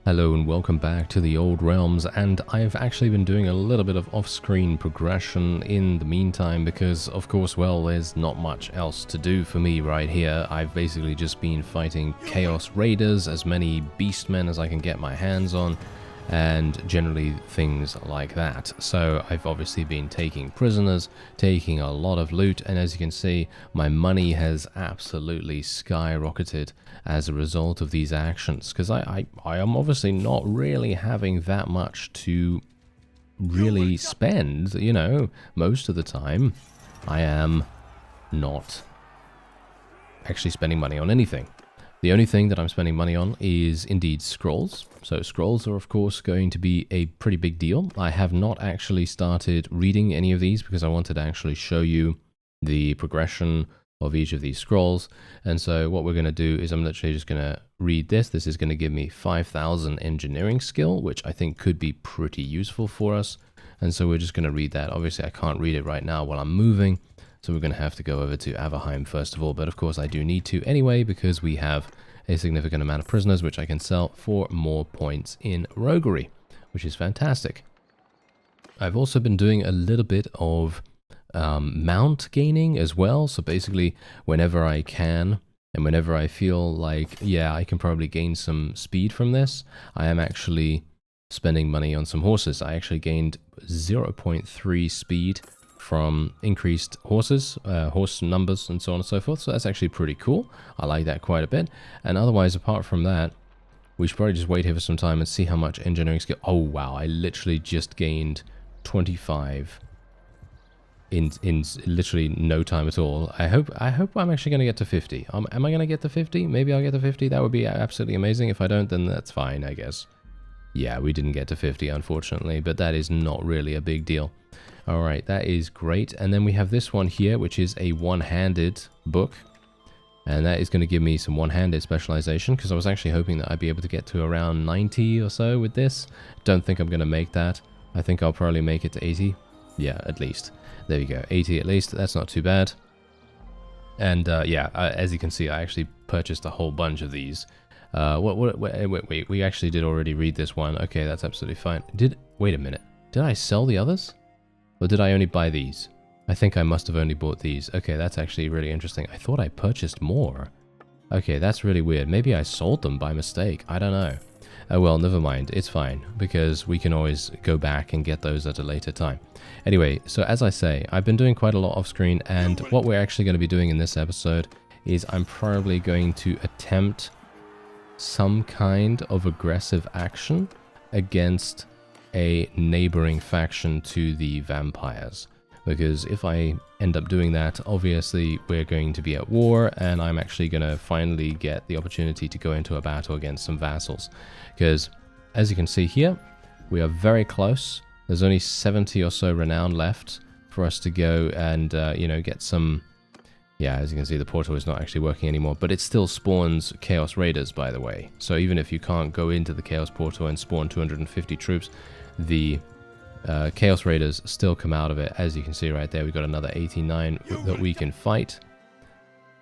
Hello and welcome back to the old realms, and I've actually been doing a little bit of off-screen progression in the meantime because of course, well, there's not much else to do for me right here. I've basically just been fighting Chaos Raiders, as many beastmen as I can get my hands on, and generally things like that. So I've obviously been taking prisoners, taking a lot of loot, and as you can see, my money has absolutely skyrocketed as a result of these actions, because I am obviously not really having that much to really spend, you know. Most of the time I am not actually spending money on anything. The only thing that I'm spending money on is indeed scrolls. So scrolls are of course going to be a pretty big deal. I have not actually started reading any of these because I wanted to actually show you the progression of each of these scrolls. And so what we're going to do is I'm literally just going to read this. This is going to give me 5,000 engineering skill, which I think could be pretty useful for us. And so we're just going to read that. Obviously I can't read it right now while I'm moving, so we're going to have to go over to Averheim first of all, but of course I do need to anyway because we have a significant amount of prisoners which I can sell for more points in roguery, which is fantastic. I've also been doing a little bit of mount gaining as well, so basically whenever I can and whenever I feel like, yeah, I can probably gain some speed from this, I am actually spending money on some horses. I actually gained 0.3 speed from increased horses, horse numbers, and so on and so forth. So that's actually pretty cool. I like that quite a bit. And otherwise, apart from that, we should probably just wait here for some time and see how much engineering skill. Oh wow, I literally just gained 25 in literally no time at all. I hope I'm actually going to get to 50. Am I going to get to 50? Maybe I'll get to 50. That would be absolutely amazing. If I don't, then that's fine, I guess. Yeah, we didn't get to 50, unfortunately, but that is not really a big deal. All right, that is great. And then we have this one here, which is a one-handed book. And that is going to give me some one-handed specialization, because I was actually hoping that I'd be able to get to around 90 or so with this. Don't think I'm going to make that. I think I'll probably make it to 80. Yeah, at least. There we go, 80 at least. That's not too bad. And yeah, as you can see, I actually purchased a whole bunch of these. Wait, we actually did already read this one. Okay, that's absolutely fine. Wait a minute. Did I sell the others? Or did I only buy these? I think I must have only bought these. Okay, that's actually really interesting. I thought I purchased more. Okay, that's really weird. Maybe I sold them by mistake. I don't know. Oh well, never mind. It's fine, because we can always go back and get those at a later time. Anyway, so as I say, I've been doing quite a lot off screen, and what we're actually going to be doing in this episode is I'm probably going to attempt some kind of aggressive action against a neighboring faction to the vampires, because if I end up doing that, obviously we're going to be at war, and I'm actually going to finally get the opportunity to go into a battle against some vassals, because as you can see here, we are very close. There's only 70 or so renown left for us to go and you know, get some. Yeah, as you can see, the portal is not actually working anymore, but it still spawns Chaos Raiders, by the way. So even if you can't go into the Chaos Portal and spawn 250 troops, the Chaos Raiders still come out of it. As you can see right there, we've got another 89 that we can fight.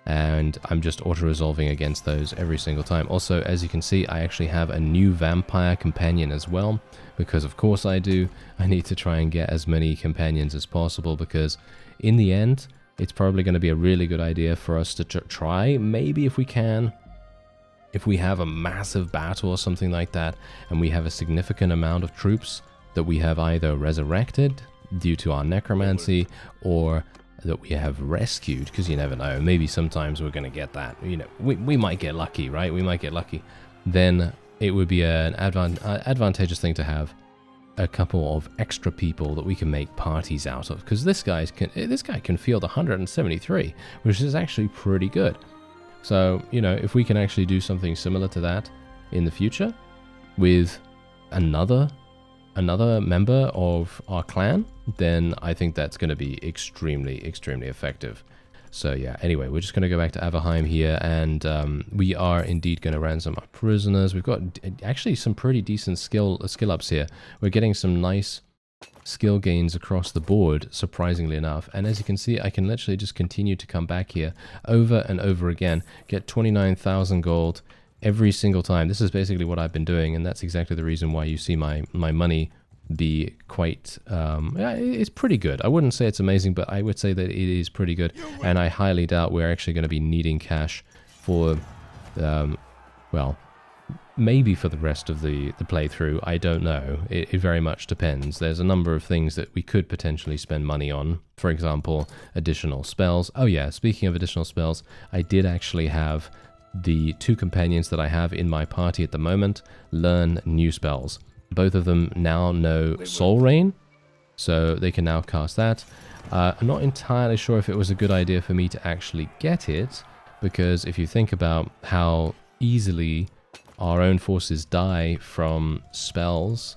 And I'm just auto-resolving against those every single time. Also, as you can see, I actually have a new vampire companion as well, because of course I do. I need to try and get as many companions as possible, because in the end, it's probably going to be a really good idea for us to try, maybe if we can, if we have a massive battle or something like that, and we have a significant amount of troops that we have either resurrected due to our necromancy, or that we have rescued, because you never know, maybe sometimes we're going to get that, you know, we might get lucky, right? We might get lucky. Then it would be an advantageous thing to have a couple of extra people that we can make parties out of, because this guy can field 173, which is actually pretty good. So, you know, if we can actually do something similar to that in the future with another member of our clan, then I think that's going to be extremely effective. So yeah, anyway, we're just going to go back to Averheim here, and we are indeed going to ransom our prisoners. We've got actually some pretty decent skill ups here. We're getting some nice skill gains across the board, surprisingly enough. And as you can see, I can literally just continue to come back here over and over again, get 29,000 gold, every single time. This is basically what I've been doing, and that's exactly the reason why you see my money be quite, yeah, it's pretty good. I wouldn't say it's amazing, but I would say that it is pretty good, and I highly doubt we're actually going to be needing cash for, well, maybe for the rest of the playthrough. I don't know. It very much depends. There's a number of things that we could potentially spend money on. For example, additional spells. Oh yeah, speaking of additional spells, I did actually have the 2 companions that I have in my party at the moment learn new spells. Both of them now know Soul Rain, so they can now cast that. I'm not entirely sure if it was a good idea for me to actually get it, because if you think about how easily our own forces die from spells,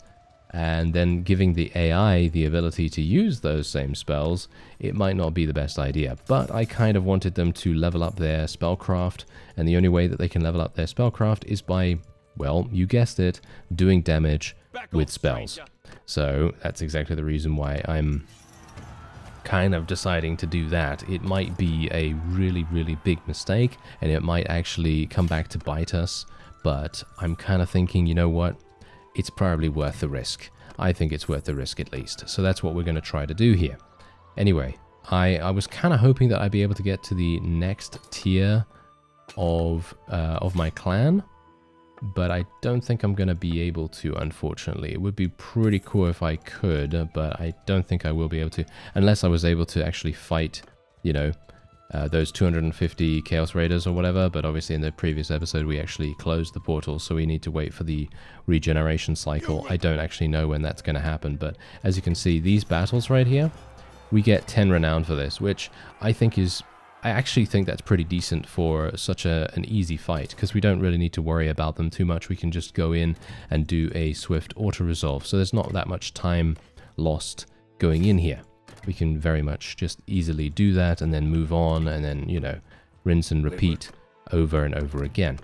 and then giving the AI the ability to use those same spells, it might not be the best idea. But I kind of wanted them to level up their spellcraft, and the only way that they can level up their spellcraft is by, well, you guessed it, doing damage with spells. So that's exactly the reason why I'm kind of deciding to do that. It might be a really, really big mistake, and it might actually come back to bite us, but I'm kind of thinking, you know what, it's probably worth the risk. I think it's worth the risk at least. So that's what we're going to try to do here. Anyway, I was kind of hoping that I'd be able to get to the next tier of my clan, but I don't think I'm going to be able to, unfortunately. It would be pretty cool if I could, but I don't think I will be able to, unless I was able to actually fight, you know, those 250 Chaos Raiders or whatever. But obviously in the previous episode we actually closed the portal, so we need to wait for the regeneration cycle. I don't actually know when that's going to happen, but as you can see, these battles right here, we get 10 renown for this, which I think is, I actually think that's pretty decent for such an easy fight, because we don't really need to worry about them too much. We can just go in and do a swift auto-resolve, so there's not that much time lost going in here. We can very much just easily do that and then move on, and then, you know, rinse and repeat over and over again.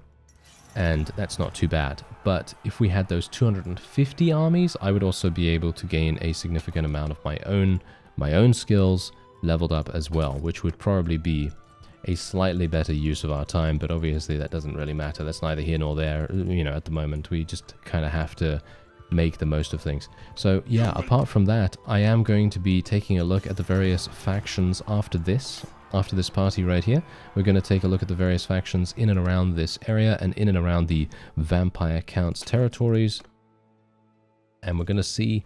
And that's not too bad. But if we had those 250 armies, I would also be able to gain a significant amount of my own skills leveled up as well, which would probably be a slightly better use of our time, but obviously that doesn't really matter. That's neither here nor there, you know, at the moment. We just kind of have to make the most of things. So yeah, apart from that, I am going to be taking a look at the various factions after this party right here. We're going to take a look at the various factions in and around this area and in and around the Vampire Count's territories, and we're going to see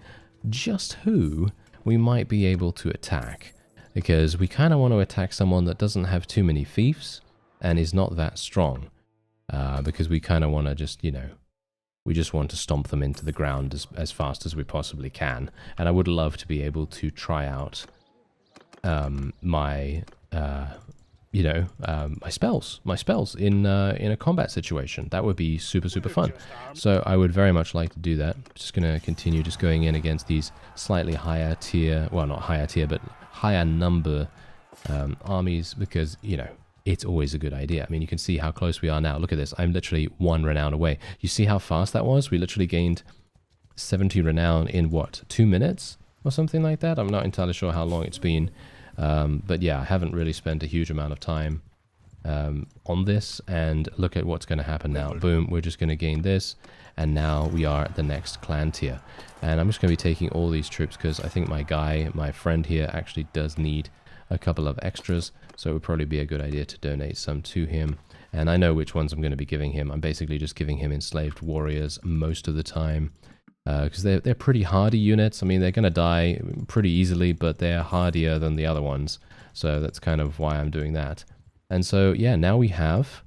just who we might be able to attack, because we kind of want to attack someone that doesn't have too many fiefs and is not that strong, because we kind of want to just, you know, we just want to stomp them into the ground as fast as we possibly can. And I would love to be able to try out my spells in a combat situation. That would be super fun. So I would very much like to do that. Just gonna continue just going in against these slightly higher tier, well, not higher tier, but higher number armies, because, you know, it's always a good idea. I mean, you can see how close we are now. Look at this. I'm literally 1 renown away. You see how fast that was? We literally gained 70 renown in, what, 2 minutes or something like that? I'm not entirely sure how long it's been. But yeah, I haven't really spent a huge amount of time on this. And look at what's going to happen now. Boom, we're just going to gain this. And now we are at the next clan tier. And I'm just going to be taking all these troops, because I think my friend here actually does need a couple of extras, so it would probably be a good idea to donate some to him. And I know which ones I'm going to be giving him. I'm basically just giving him enslaved warriors most of the time, because they're pretty hardy units. I mean, they're going to die pretty easily, but they're hardier than the other ones, so that's kind of why I'm doing that. And so yeah, now we have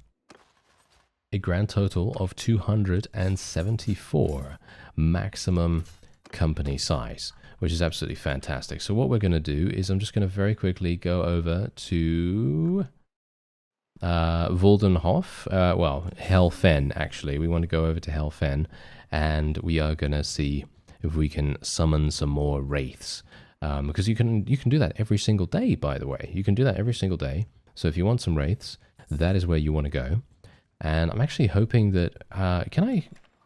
a grand total of 274 maximum company size, which is absolutely fantastic. So what we're going to do is I'm just going to very quickly go over to Voldenhof, well, Helfen, actually. We want to go over to Helfen, and we are going to see if we can summon some more wraiths. Because you can do that every single day, by the way. You can do that every single day. So if you want some wraiths, that is where you want to go. And I'm actually hoping that,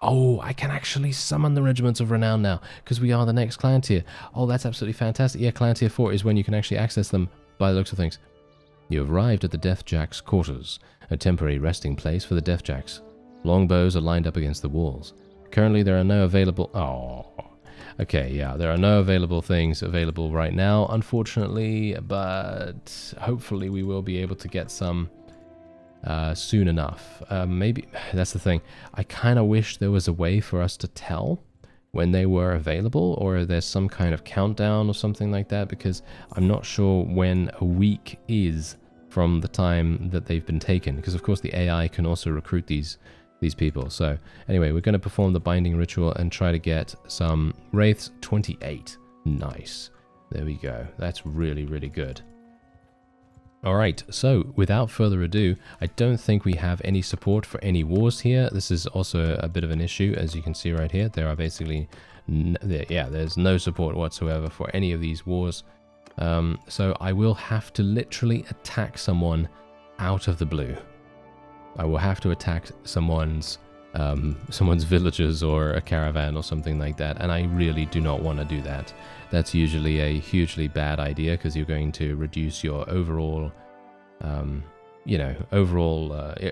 oh, I can actually summon the Regiments of Renown now, because we are the next clan tier. Oh, that's absolutely fantastic. Yeah, clan tier 4 is when you can actually access them, by the looks of things. You have arrived at the Deathjack's quarters, a temporary resting place for the Deathjacks. Longbows are lined up against the walls. Currently, there are no available... Oh, okay, yeah, there are no available things available right now, unfortunately, but hopefully we will be able to get some soon enough. Maybe, that's the thing, I kind of wish there was a way for us to tell when they were available, or there's some kind of countdown or something like that, because I'm not sure when a week is from the time that they've been taken, because of course the AI can also recruit these people. So anyway, we're going to perform the binding ritual and try to get some wraiths. 28. Nice. There we go. That's really, really good. All right, so without further ado, I don't think we have any support for any wars here. This is also a bit of an issue, as you can see right here. There are basically, there's no support whatsoever for any of these wars. So I will have to literally attack someone out of the blue. I will have to attack someone's villagers or a caravan or something like that, and I really do not want to do that. That's usually a hugely bad idea, because you're going to reduce your overall,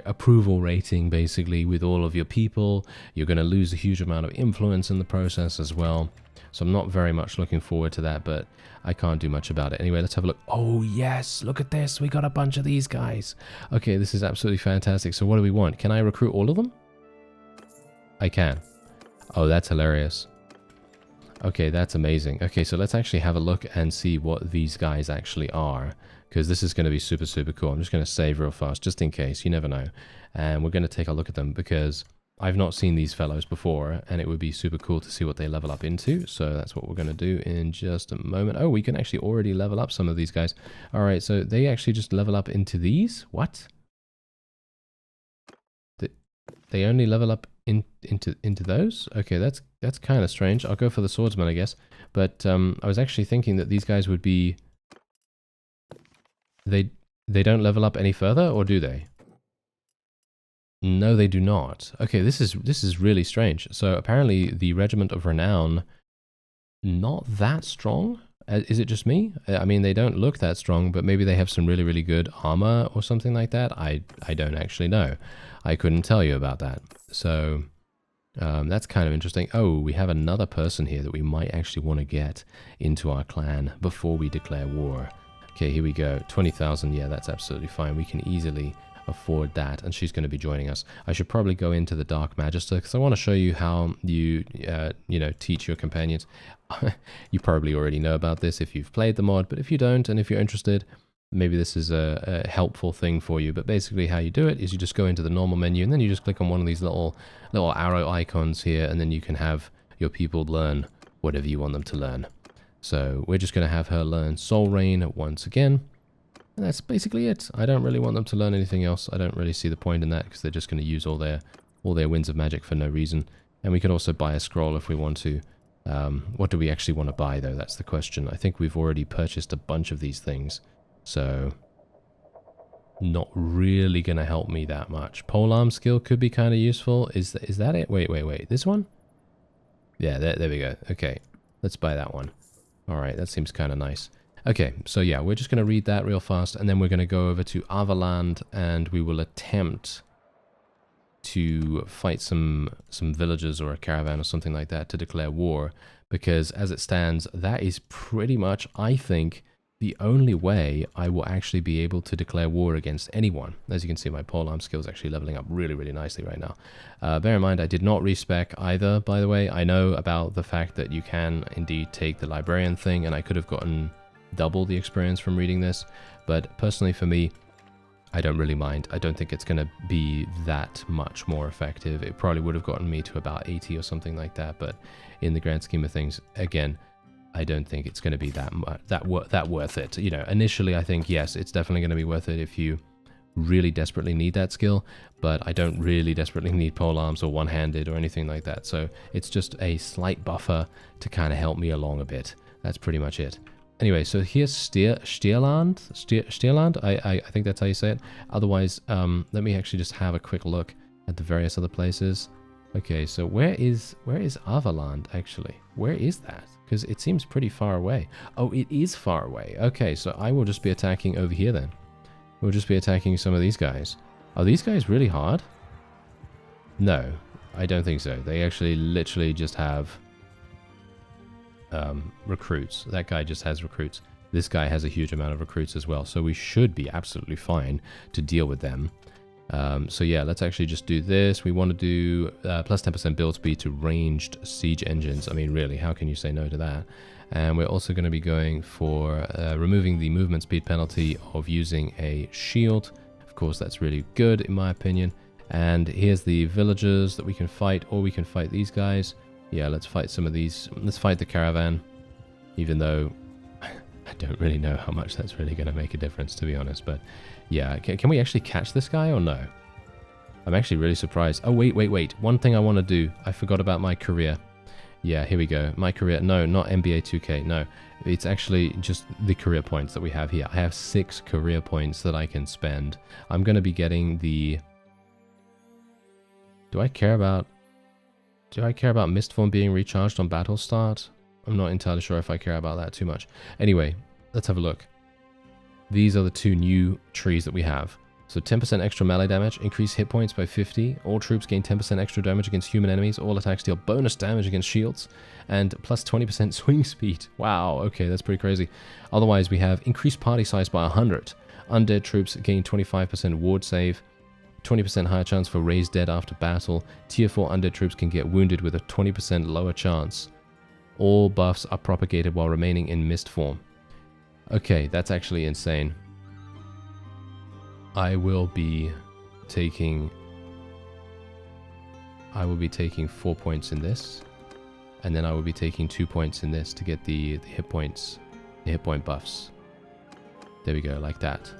approval rating, basically, with all of your people. You're going to lose a huge amount of influence in the process as well. So I'm not very much looking forward to that, but I can't do much about it. Anyway, let's have a look. Oh, yes, look at this. We got a bunch of these guys. Okay, this is absolutely fantastic. So what do we want? Can I recruit all of them? I can. Oh, that's hilarious. Okay, that's amazing. Okay, so let's actually have a look and see what these guys actually are, because this is going to be super, super cool. I'm just going to save real fast, just in case. You never know. And we're going to take a look at them, because I've not seen these fellows before, and it would be super cool to see what they level up into. So that's what we're going to do in just a moment. Oh, we can actually already level up some of these guys. All right, so they actually just level up into these? What? They only level up into those? Okay, that's kind of strange. I'll go for the swordsman, I guess. But I was actually thinking that these guys would be... They don't level up any further, or do they? No, they do not. Okay, this is really strange. So apparently the Regiment of Renown, not that strong. Is it just me? I mean, they don't look that strong, but maybe they have some really, really good armor or something like that. I don't actually know. I couldn't tell you about that. So that's kind of interesting. Oh, we have another person here that we might actually want to get into our clan before we declare war. Okay, here we go. 20,000. Yeah, that's absolutely fine. We can easily afford that, and she's going to be joining us. I should probably go into the Dark Magister, because I want to show you how you teach your companions. You probably already know about this if you've played the mod, but if you don't, and if you're interested, maybe this is a helpful thing for you. But basically how you do it is you just go into the normal menu, and then you just click on one of these little arrow icons here, and then you can have your people learn whatever you want them to learn. So we're just going to have her learn Soul Rain once again. And that's basically it. I don't really want them to learn anything else. I don't really see the point in that, because they're just going to use all their winds of magic for no reason. And we can also buy a scroll if we want to. What do we actually want to buy, though? That's the question. I think we've already purchased a bunch of these things. So, not really going to help me that much. Polearm skill could be kind of useful. Is that it? Wait. This one? Yeah, there we go. Okay, let's buy that one. Alright, that seems kind of nice. Okay, so yeah, we're just going to read that real fast, and then we're going to go over to Avaland, and we will attempt to fight some villagers or a caravan or something like that to declare war, because as it stands, that is pretty much, I think, the only way I will actually be able to declare war against anyone. As you can see, my polearm skill is actually leveling up really, really nicely right now. Bear in mind, I did not respec either, by the way. I know about the fact that you can indeed take the librarian thing, and I could have gotten double the experience from reading this, but personally for me, I don't really mind. I don't think it's going to be that much more effective. It probably would have gotten me to about 80 or something like that, but in the grand scheme of things, again, I don't think it's going to be that worth it. You know, initially I think, yes, it's definitely going to be worth it if you really desperately need that skill, but I don't really desperately need polearms or one-handed or anything like that, so it's just a slight buffer to kind of help me along a bit. That's pretty much it. Anyway, so here's Stierland. I think that's how you say it. Otherwise, let me actually just have a quick look at the various other places. Okay, so where is Avaland, actually? Where is that? Because it seems pretty far away. Oh, it is far away. Okay, so I will just be attacking over here then. We'll just be attacking some of these guys. Are these guys really hard? No, I don't think so. They actually literally just have recruits. That guy just has recruits. This guy has a huge amount of recruits as well, so we should be absolutely fine to deal with them. So yeah, let's actually just do this. We want to do plus 10% build speed to ranged siege engines. I mean, really, how can you say no to that? And we're also going to be going for removing the movement speed penalty of using a shield. Of course, that's really good in my opinion. And here's the villagers that we can fight, or we can fight these guys. Yeah, let's fight some of these. Let's fight the caravan, even though I don't really know how much that's really going to make a difference, to be honest. But yeah, can we actually catch this guy or no? I'm actually really surprised. Oh, wait. One thing I want to do. I forgot about my career. Yeah, here we go. My career. No, not NBA 2K. No, it's actually just the career points that we have here. I have 6 career points that I can spend. I'm going to be getting the... Do I care about Mistform being recharged on battle start? I'm not entirely sure if I care about that too much. Anyway, let's have a look. These are the 2 new trees that we have. So 10% extra melee damage, increase hit points by 50. All troops gain 10% extra damage against human enemies. All attacks deal bonus damage against shields. And plus 20% swing speed. Wow, okay, that's pretty crazy. Otherwise, we have increased party size by 100. Undead troops gain 25% ward save. 20% higher chance for raised dead after battle. Tier 4 undead troops can get wounded with a 20% lower chance. All buffs are propagated while remaining in mist form. Okay, that's actually insane. I will be taking 4 points in this, and then I will be taking 2 points in this to get the hit points, the hit point buffs. There we go, like that.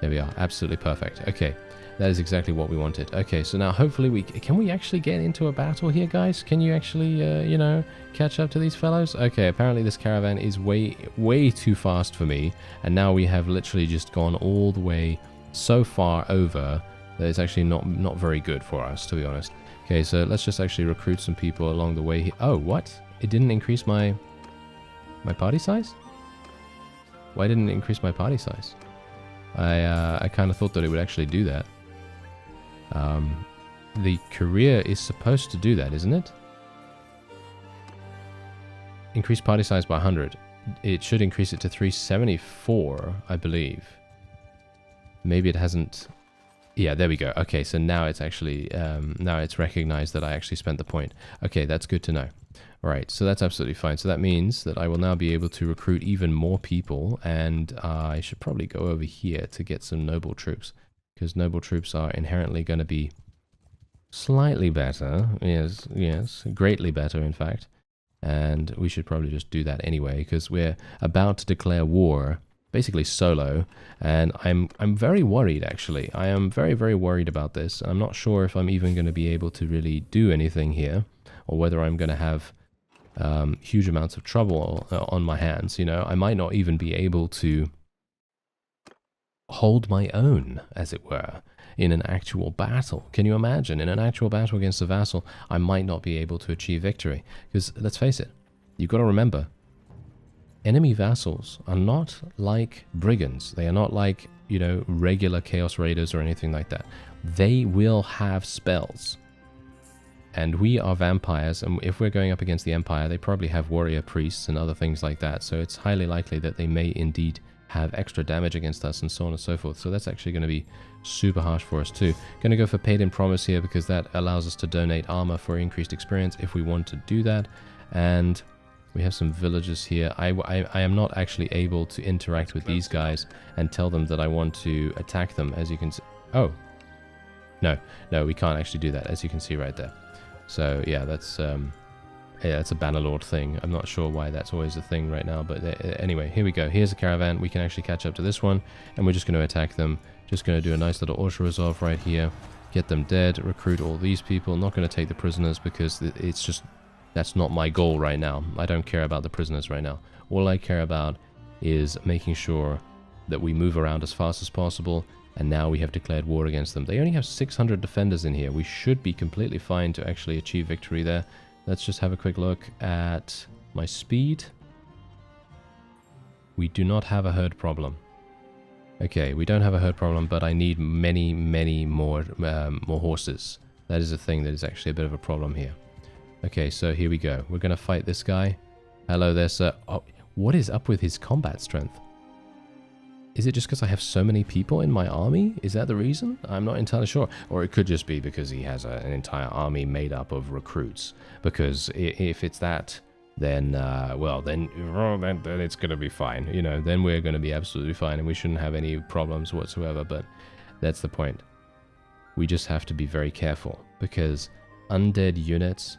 There we are, absolutely perfect. Okay, that is exactly what we wanted. Okay, so now hopefully can we actually get into a battle here, guys? Can you actually, you know, catch up to these fellows? Okay, apparently this caravan is way too fast for me, and now we have literally just gone all the way so far over that it's actually not very good for us, to be honest. Okay, so let's just actually recruit some people along the way here. Oh, what? It didn't increase my party size? Why didn't it increase my party size? I kind of thought that it would actually do that. The career is supposed to do that, isn't it? Increase party size by 100. It should increase it to 374, I believe. Maybe it hasn't... Yeah, there we go. Okay, so now it's actually... now it's recognized that I actually spent the point. Okay, that's good to know. All right, so that's absolutely fine. So that means that I will now be able to recruit even more people, and I should probably go over here to get some noble troops, because noble troops are inherently going to be slightly better. Yes, greatly better, in fact. And we should probably just do that anyway, because we're about to declare war, basically solo, and I'm very worried, actually. I am very, very worried about this. I'm not sure if I'm even going to be able to really do anything here, or whether I'm going to have huge amounts of trouble on my hands. You know, I might not even be able to hold my own, as it were, in an actual battle. Can you imagine? In an actual battle against a vassal, I might not be able to achieve victory. Because, let's face it, you've got to remember, enemy vassals are not like brigands. They are not like, you know, regular Chaos Raiders or anything like that. They will have spells. And we are vampires, and if we're going up against the Empire, they probably have warrior priests and other things like that. So it's highly likely that they may indeed have extra damage against us and so on and so forth. So that's actually going to be super harsh for us too. Going to go for Paid in Promise here, because that allows us to donate armor for increased experience if we want to do that. And we have some villagers here. I am not actually able to interact with these guys and tell them that I want to attack them, as you can see. Oh, no, we can't actually do that, as you can see right there. So yeah, that's a Bannerlord thing. I'm not sure why that's always a thing right now, but anyway, here we go. Here's a caravan. We can actually catch up to this one, and we're just going to attack them. Just going to do a nice little auto-resolve right here. Get them dead, recruit all these people. Not going to take the prisoners, because it's just... That's not my goal right now. I don't care about the prisoners right now. All I care about is making sure that we move around as fast as possible, and now we have declared war against them. They only have 600 defenders in here. We should be completely fine to actually achieve victory there. Let's just have a quick look at my speed. We do not have a herd problem. Okay, we don't have a herd problem, but I need many more horses. That is a thing that is actually a bit of a problem here. Okay, so here we go. We're going to fight this guy. Hello there, sir. Oh, what is up with his combat strength? Is it just because I have so many people in my army? Is that the reason? I'm not entirely sure. Or it could just be because he has an entire army made up of recruits. Because if it's that, then, well, then it's going to be fine. You know, then we're going to be absolutely fine and we shouldn't have any problems whatsoever. But that's the point. We just have to be very careful because undead units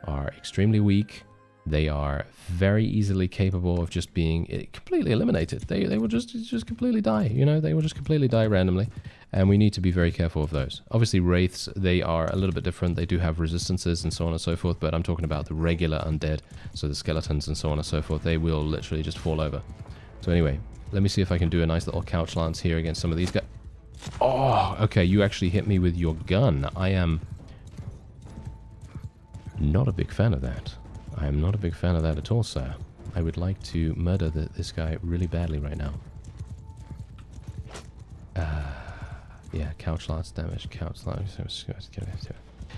are extremely weak. They are very easily capable of just being completely eliminated. They will just completely die, you know, they will just completely die randomly. And we need to be very careful of those. Obviously, wraiths, they are a little bit different. They do have resistances and so on and so forth, but I'm talking about the regular undead, so the skeletons and so on and so forth. They will literally just fall over. So anyway, let me see if I can do a nice little couch lance here against some of these guys. Oh, okay, you actually hit me with your gun. I am not a big fan of that. I am not a big fan of that at all, sir. I would like to murder this guy really badly right now. Yeah, couch lance damage, couch lance.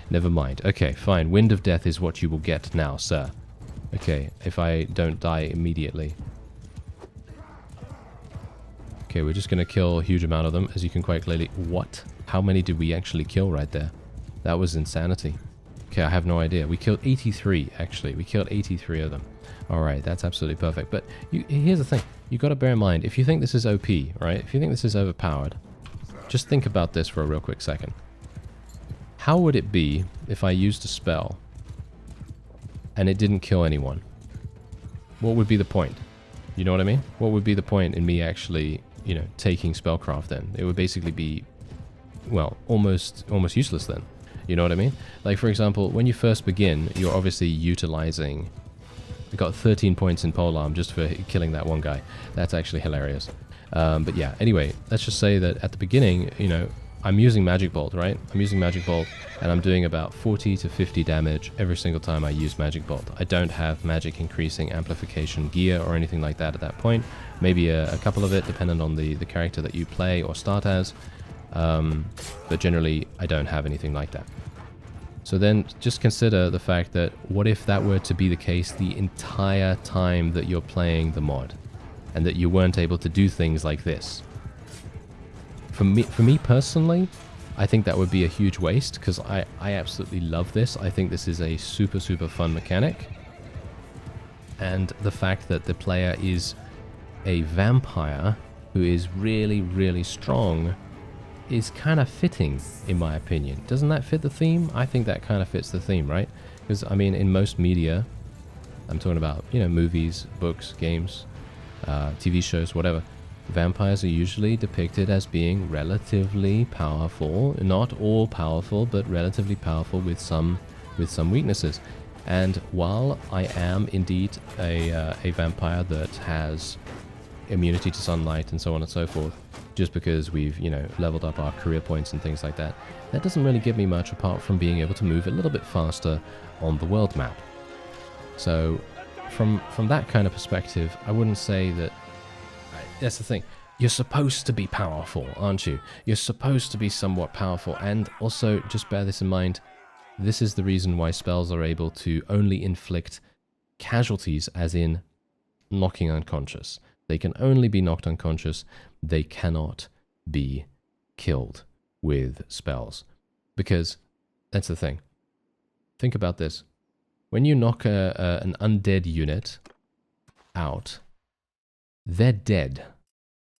Never mind. Okay, fine. Wind of Death is what you will get now, sir. Okay, if I don't die immediately. Okay, we're just going to kill a huge amount of them, as you can quite clearly... What? How many did we actually kill right there? That was insanity. Okay, I have no idea. We killed 83, actually. We killed 83 of them. Alright, that's absolutely perfect. But here's the thing. You've got to bear in mind, if you think this is OP, right? If you think this is overpowered, just think about this for a real quick second. How would it be if I used a spell and it didn't kill anyone? What would be the point? You know what I mean? What would be the point in me actually, you know, taking spellcraft then? It would basically be, well, almost useless then. You know what I mean? Like, for example, when you first begin, you're obviously utilizing... We got 13 points in polearm just for killing that one guy. That's actually hilarious. But yeah, anyway, let's just say that at the beginning, you know, I'm using Magic Bolt, right? I'm using Magic Bolt, and I'm doing about 40 to 50 damage every single time I use Magic Bolt. I don't have magic increasing amplification gear or anything like that at that point. Maybe a couple of it, depending on the character that you play or start as. But generally, I don't have anything like that. So then just consider the fact that what if that were to be the case the entire time that you're playing the mod, and that you weren't able to do things like this? For me personally, I think that would be a huge waste, because I absolutely love this. I think this is a super fun mechanic. And the fact that the player is a vampire who is really strong is kind of fitting, in my opinion. Doesn't that fit the theme? I think that kind of fits the theme, right? Because, I mean, in most media, I'm talking about, you know, movies, books, games, TV shows, whatever, vampires are usually depicted as being relatively powerful. Not all powerful, but relatively powerful with some weaknesses. And while I am indeed a vampire that has immunity to sunlight and so on and so forth, just because we've, you know, leveled up our career points and things like that, that doesn't really give me much apart from being able to move a little bit faster on the world map. So from that kind of perspective, I wouldn't say that... That's the thing. You're supposed to be powerful, aren't you? You're supposed to be somewhat powerful. And also, just bear this in mind, this is the reason why spells are able to only inflict casualties, as in knocking unconscious. They can only be knocked unconscious. They cannot be killed with spells. Because that's the thing. Think about this. When you knock an undead unit out, they're dead.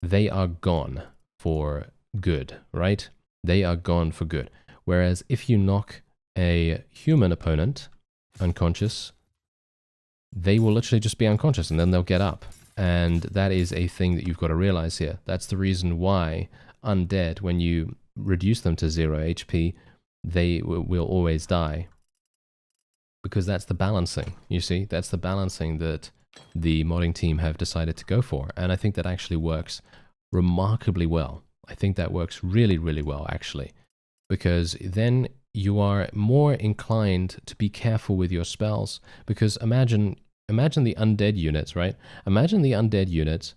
They are gone for good, right? They are gone for good. Whereas if you knock a human opponent unconscious, they will literally just be unconscious and then they'll get up. And that is a thing that you've got to realize here. That's the reason why undead, when you reduce them to 0 HP, they will always die. Because that's the balancing, you see? That's the balancing that the modding team have decided to go for. And I think that actually works remarkably well. I think that works really well, actually. Because then you are more inclined to be careful with your spells. Because imagine the undead units, right? Imagine the undead units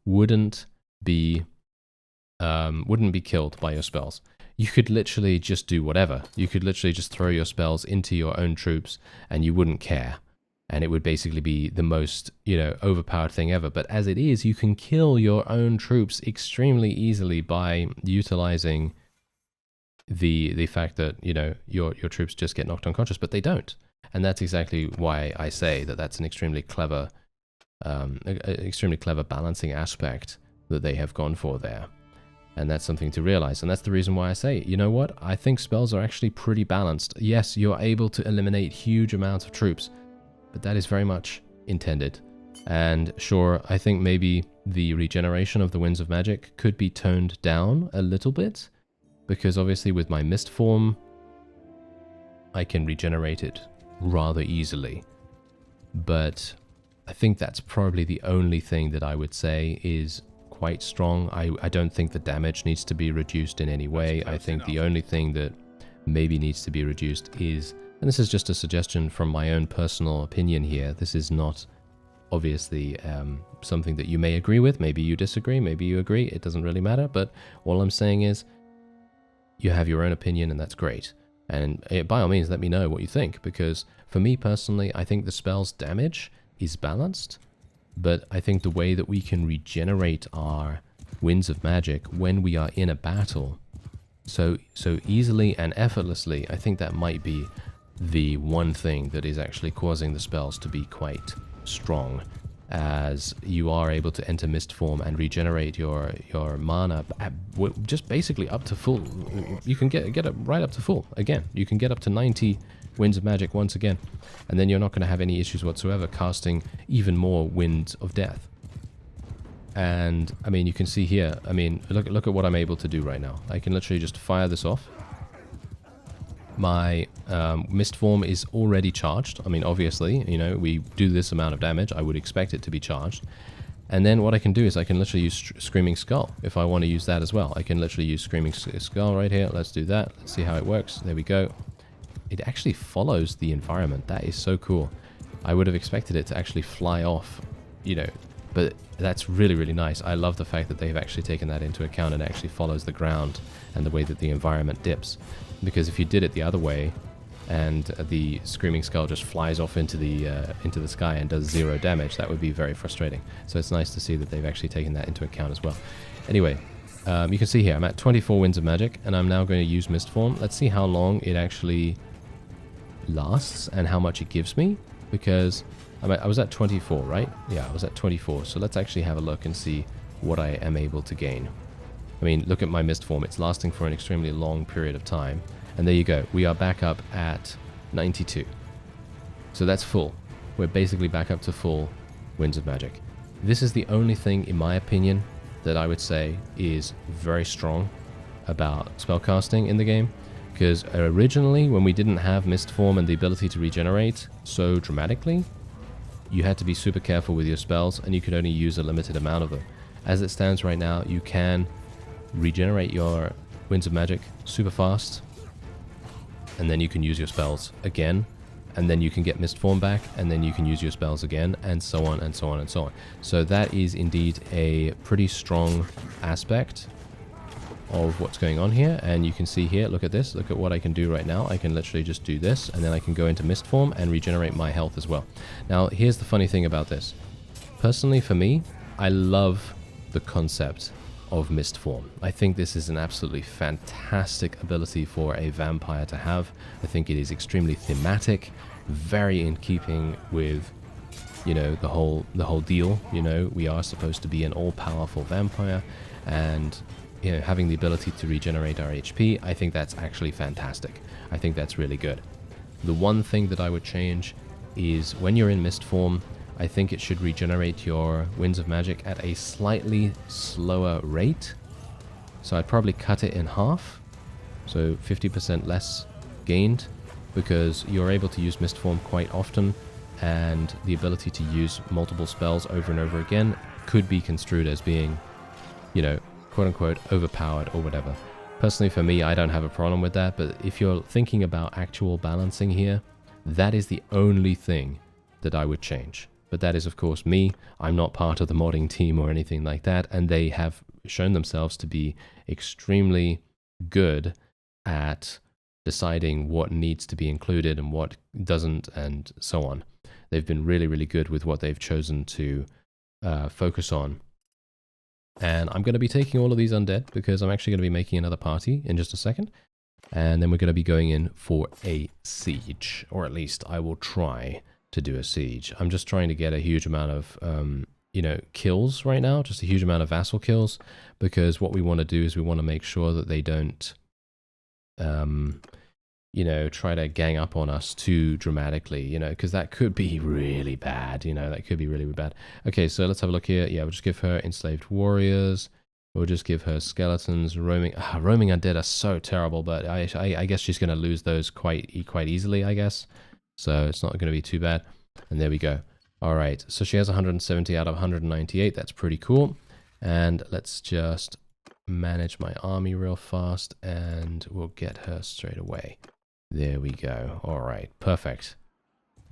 wouldn't be killed by your spells. you could literally just do whatever. You could literally just throw your spells into your own troops and you wouldn't care. And it would basically be the most, you know, overpowered thing ever. But as it is, you can kill your own troops extremely easily by utilizing the fact that, you know, your troops just get knocked unconscious, but they don't. And that's exactly why I say that that's an extremely clever balancing aspect that they have gone for there. And that's something to realize. And that's the reason why I say, you know what? I think spells are actually pretty balanced. Yes, you're able to eliminate huge amounts of troops, but that is very much intended. And sure, I think maybe the regeneration of the Winds of Magic could be toned down a little bit, because obviously with my Mist form, I can regenerate it rather easily. But I think that's probably the only thing that I would say is quite strong. I don't think the damage needs to be reduced in any way. I think the only thing that maybe needs to be reduced is, and this is just a suggestion from my own personal opinion here, this is not obviously something that you may agree with, maybe you disagree, maybe you agree, it doesn't really matter, but all I'm saying is you have your own opinion and that's great. And by all means, let me know what you think, because for me personally, I think the spell's damage is balanced, but I think the way that we can regenerate our Winds of Magic when we are in a battle so easily and effortlessly, I think that might be the one thing that is actually causing the spells to be quite strong, as you are able to enter Mist form and regenerate your mana just basically up to full. You can get it right up to full again. You can get up to 90 Winds of Magic once again, and then you're not going to have any issues whatsoever casting even more Winds of Death. And I mean, you can see here, I mean, look at what I'm able to do right now. I can literally just fire this off. My Mist form is already charged. I mean, obviously, you know, we do this amount of damage, I would expect it to be charged. And then what I can do is I can literally use Screaming Skull if I want to use that as well. I can literally use Screaming Skull right here. Let's do that. Let's see how it works. There we go. It actually follows the environment. That is so cool. I would have expected it to actually fly off, you know, but that's really, really nice. I love the fact that they've actually taken that into account and actually follows the ground and the way that the environment dips. Because if you did it the other way and the Screaming Skull just flies off into the sky and does 0 damage, that would be very frustrating. So it's nice to see that they've actually taken that into account as well. Anyway, you can see here I'm at 24 Winds of Magic and I'm now going to use Mist form. Let's see how long it actually lasts and how much it gives me, because I was at 24, right? Yeah, I was at 24. So let's actually have a look and see what I am able to gain. I mean, look at my Mist form. It's lasting for an extremely long period of time. And there you go. We are back up at 92. So that's full. We're basically back up to full Winds of Magic. This is the only thing, in my opinion, that I would say is very strong about spellcasting in the game. Because originally, when we didn't have Mist form and the ability to regenerate so dramatically, you had to be super careful with your spells and you could only use a limited amount of them. As it stands right now, you can regenerate your Winds of Magic super fast, and then you can use your spells again, and then you can get Mist form back, and then you can use your spells again, and so on and so on and so on. So that is indeed a pretty strong aspect of what's going on here. And you can see here, look at this, look at what I can do right now. I can literally just do this, and then I can go into Mist form and regenerate my health as well. Now here's the funny thing about this. Personally, for me, I love the concept of Mist form. I think this is an absolutely fantastic ability for a vampire to have. I think it is extremely thematic, very in keeping with, you know, the whole deal. You know, we are supposed to be an all-powerful vampire, and you know, having the ability to regenerate our HP, I think that's actually fantastic. I think that's really good. The one thing that I would change is when you're in Mist form, I think it should regenerate your Winds of Magic at a slightly slower rate. So I'd probably cut it in half, so 50% less gained, because you're able to use Mist form quite often, and the ability to use multiple spells over and over again could be construed as being, you know, quote-unquote overpowered or whatever. Personally, for me, I don't have a problem with that, but if you're thinking about actual balancing here, that is the only thing that I would change. But that is, of course, me. I'm not part of the modding team or anything like that, and they have shown themselves to be extremely good at deciding what needs to be included and what doesn't, and so on. They've been really, really good with what they've chosen to focus on. And I'm going to be taking all of these undead because I'm actually going to be making another party in just a second. And then we're going to be going in for a siege, or at least I will try to do a siege. I'm just trying to get a huge amount of, you know, kills right now, just a huge amount of vassal kills, because what we want to do is we want to make sure that they don't, you know, try to gang up on us too dramatically, you know, because that could be really bad, you know, that could be really, really bad. Okay, so let's have a look here. Yeah, we'll just give her enslaved warriors. We'll just give her skeletons. Roaming undead are so terrible, but I guess she's going to lose those quite easily, I guess. So it's not going to be too bad. And there we go. All right, so she has 170 out of 198. That's pretty cool. And let's just manage my army real fast, and we'll get her straight away. There we go. All right, perfect.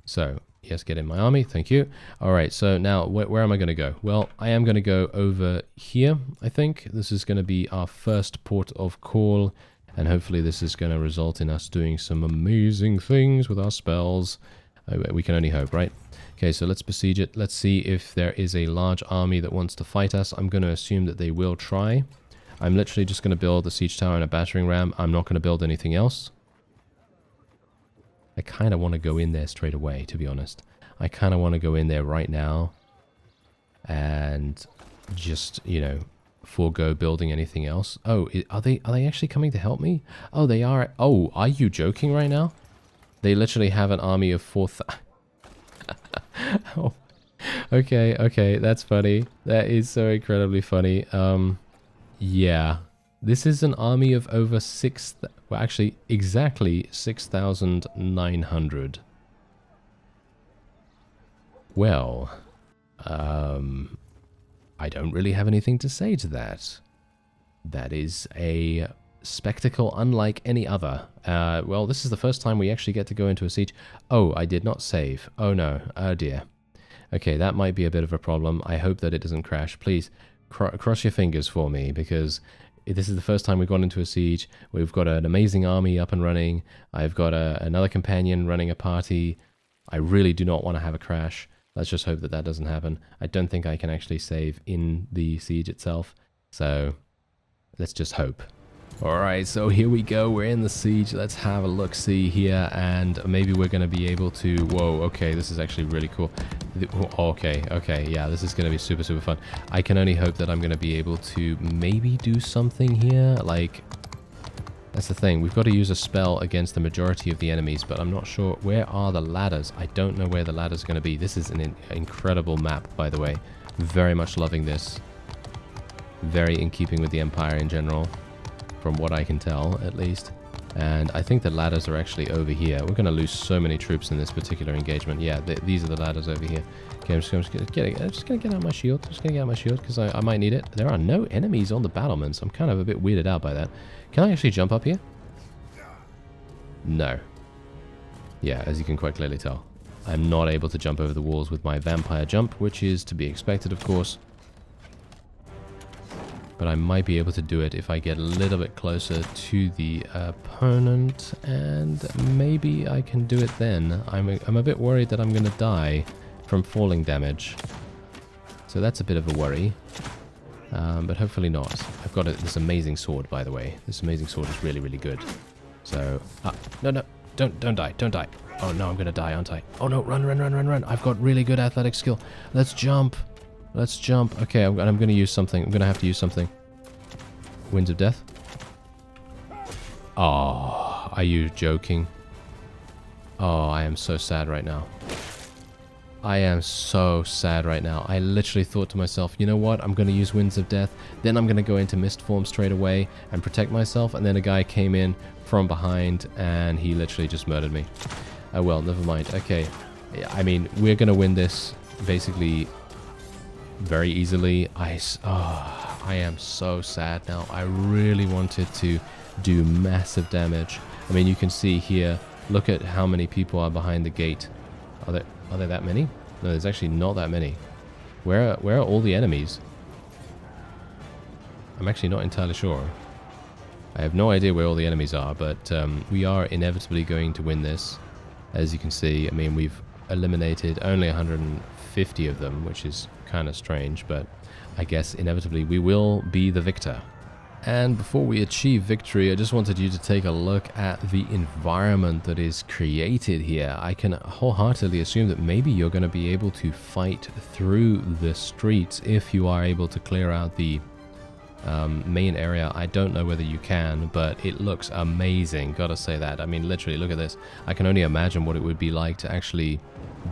So, yes, get in my army. Thank you. All right, so now where am I going to go? Well, I am going to go over here, I think. This is going to be our first port of call, and hopefully this is going to result in us doing some amazing things with our spells. We can only hope, right? Okay, so let's besiege it. Let's see if there is a large army that wants to fight us. I'm going to assume that they will try. I'm literally just going to build a siege tower and a battering ram. I'm not going to build anything else. I kind of want to go in there straight away, to be honest. I kind of want to go in there right now and just, you know, forego building anything else. Oh, are they actually coming to help me? Oh, they are. Oh, are you joking right now? They literally have an army of 4,000. Oh, okay, that's funny. That is so incredibly funny. Yeah. This is an army of over well, actually, exactly 6,900. Well, I don't really have anything to say to that. That is a spectacle unlike any other. Well, this is the first time we actually get to go into a siege. Oh, I did not save. Oh no, oh dear. Okay, that might be a bit of a problem. I hope that it doesn't crash. Please, cross your fingers for me, because this is the first time we've gone into a siege. We've got an amazing army up and running. I've got another companion running a party. I really do not want to have a crash. Let's just hope that that doesn't happen. I don't think I can actually save in the siege itself. So let's just hope. Alright, so here we go. We're in the siege. Let's have a look-see here, and maybe we're going to be able to... Whoa, okay, this is actually really cool. Okay, yeah, this is going to be super, super fun. I can only hope that I'm going to be able to maybe do something here. Like, that's the thing. We've got to use a spell against the majority of the enemies, but I'm not sure. Where are the ladders? I don't know where the ladders are going to be. This is an incredible map, by the way. Very much loving this. Very in keeping with the Empire in general, from what I can tell, at least. And I think the ladders are actually over here. We're going to lose so many troops in this particular engagement. Yeah, these are the ladders over here. Okay, I'm just going to get out my shield. I'm just going to get out my shield because I might need it. There are no enemies on the battlements. I'm kind of a bit weirded out by that. Can I actually jump up here? No. Yeah, as you can quite clearly tell. I'm not able to jump over the walls with my vampire jump, which is to be expected, of course. But I might be able to do it if I get a little bit closer to the opponent, and maybe I can do it then. I'm a bit worried that I'm going to die from falling damage, so that's a bit of a worry, but hopefully not. I've got this amazing sword, by the way. This amazing sword is really, really good. So, no, don't die. Oh no, I'm going to die, aren't I? Oh no, run. I've got really good athletic skill. Let's jump. Okay, I'm going to use something. I'm going to have to use something. Winds of Death. Oh, are you joking? Oh, I am so sad right now. I literally thought to myself, you know what? I'm going to use Winds of Death. Then I'm going to go into Mist Form straight away and protect myself. And then a guy came in from behind and he literally just murdered me. Oh, well, never mind. Okay. I mean, we're going to win this basically very easily. I am so sad now. I really wanted to do massive damage. I mean, you can see here, look at how many people are behind the gate. Are there that many? No, there's actually not that many. Where are all the enemies? I'm actually not entirely sure. I have no idea where all the enemies are, but we are inevitably going to win this. As you can see, I mean, we've eliminated only 150 of them, which is kind of strange, but I guess inevitably we will be the victor. And before we achieve victory, I just wanted you to take a look at the environment that is created here. I can wholeheartedly assume that maybe you're going to be able to fight through the streets if you are able to clear out the main area. I don't know whether you can, but it looks amazing, gotta say that. I mean, literally, look at this. I can only imagine what it would be like to actually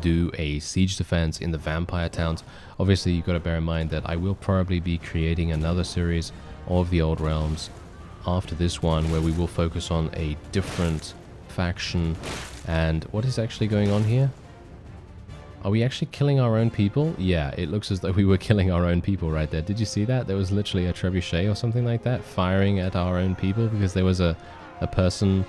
do a siege defense in the vampire towns. Obviously, you've got to bear in mind that I will probably be creating another series of the Old Realms after this one, where we will focus on a different faction. And what is actually going on here? Are we actually killing our own people? Yeah, it looks as though we were killing our own people right there. Did you see that? There was literally a trebuchet or something like that firing at our own people because there was a person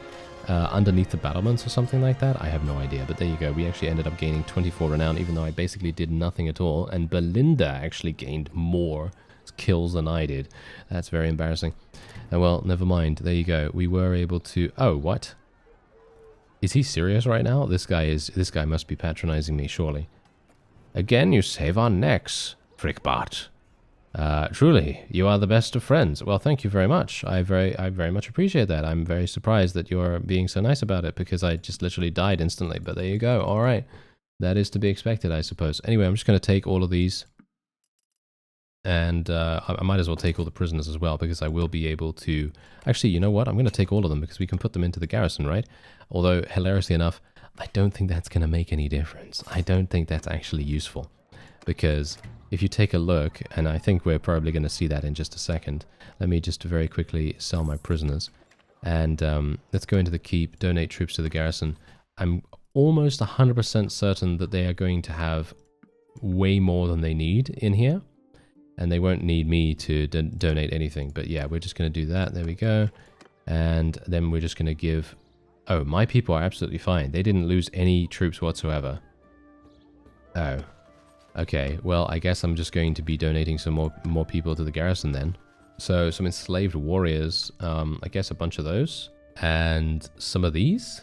underneath the battlements or something like that. I have no idea, but there you go. We actually ended up gaining 24 renown, even though I basically did nothing at all. And Belinda actually gained more kills than I did. That's very embarrassing. Well, never mind. There you go. We were able to... Oh, what? Is he serious right now? This guy must be patronizing me, surely. Again, you save our necks, Frickbart. Truly, you are the best of friends. Well, thank you very much. I very much appreciate that. I'm very surprised that you're being so nice about it, because I just literally died instantly. But there you go. All right. That is to be expected, I suppose. Anyway, I'm just going to take all of these. And I might as well take all the prisoners as well, because I will be able to... Actually, you know what? I'm going to take all of them, because we can put them into the garrison, right? Although, hilariously enough, I don't think that's going to make any difference. I don't think that's actually useful. Because if you take a look, and I think we're probably going to see that in just a second, let me just very quickly sell my prisoners. And let's go into the keep, donate troops to the garrison. I'm almost 100% certain that they are going to have way more than they need in here. And they won't need me to donate anything. But yeah, we're just going to do that. There we go. And then we're just going to give... Oh, my people are absolutely fine. They didn't lose any troops whatsoever. Oh. Okay, well, I guess I'm just going to be donating some more people to the garrison then. So, some enslaved warriors. I guess a bunch of those. And some of these.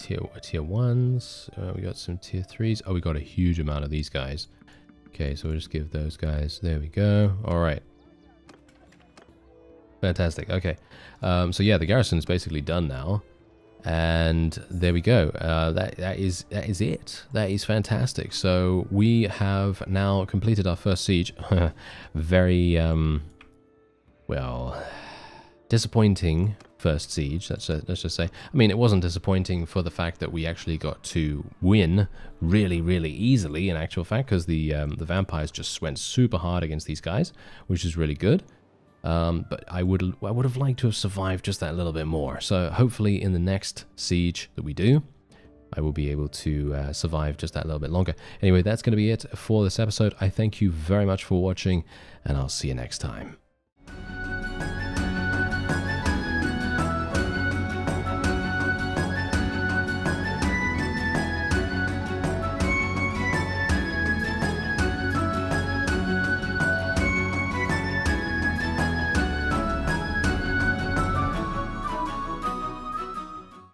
Tier 1s, we got some tier 3s. Oh, we got a huge amount of these guys. Okay, so we'll just give those guys, there we go. All right. Fantastic, okay. So yeah, the garrison is basically done now. And there we go. That is it. That is fantastic. So we have now completed our first siege. Very, well, disappointing first siege, let's just say. I mean, it wasn't disappointing for the fact that we actually got to win really, really easily, in actual fact, because the vampires just went super hard against these guys, which is really good. But I would have liked to have survived just that little bit more. So hopefully in the next siege that we do, I will be able to survive just that little bit longer. Anyway, that's going to be it for this episode. I thank you very much for watching, and I'll see you next time.